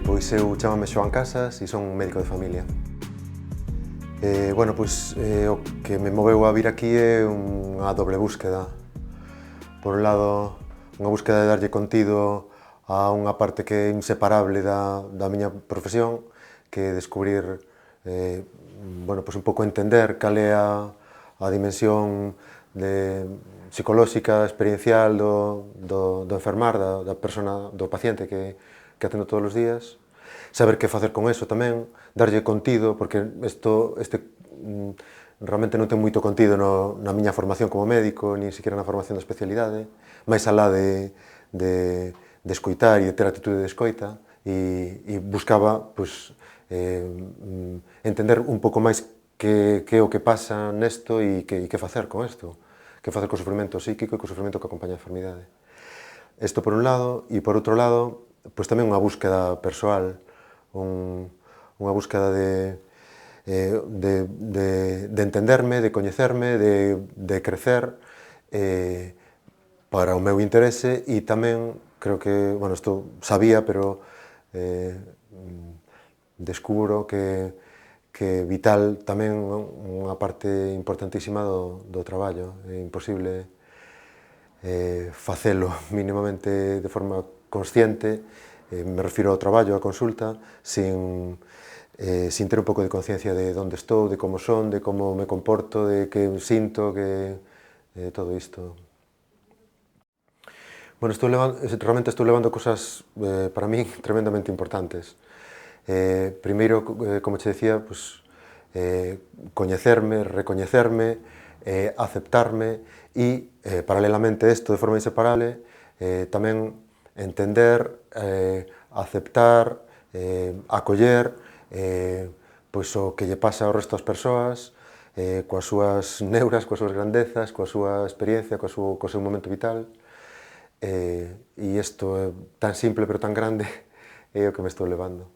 Pois eu chamame Xoán Casas e son médico de familia. O que me moveu a vir aquí é unha doble búsqueda. Por un lado, unha búsqueda de darlle contido a unha parte que é inseparable da miña profesión, que é descubrir, un pouco entender cal é a dimensión psicolóxica, experiencial do enfermar, da persona, do paciente que atendo todos os días, saber que facer con eso tamén, darlle contido, porque realmente non ten moito contido na miña formación como médico, nin siquiera na formación da especialidade, máis alá de escoitar e de ter atitude de escoita, e buscaba entender un pouco máis que é o que pasa nesto e que facer con isto, que facer co sufrimento psíquico e co sufrimento que acompaña a enfermidade. Isto por un lado, e por outro lado, pois tamén unha búsqueda persoal, unha búsqueda de entenderme, de coñecerme, de crecer para o meu interese, e tamén, creo que, isto sabía, pero descubro que é vital tamén unha parte importantísima do traballo. É imposible facelo mínimamente de forma consciente, me refiro ao traballo, á consulta, sin ter un pouco de conciencia de onde estou, de como son, de como me comporto, de que sinto, de todo isto. Realmente estou levando cosas para mí tremendamente importantes. Primeiro, como che decía, coñecerme, recoñecerme, aceptarme e, paralelamente a isto, de forma inseparable, tamén entender, aceptar, acoller o que lle pasa ao resto das persoas, coas súas neuras, coas súas grandezas, coa súa experiencia, co seu momento vital. E isto é tan simple pero tan grande, é o que me estou levando.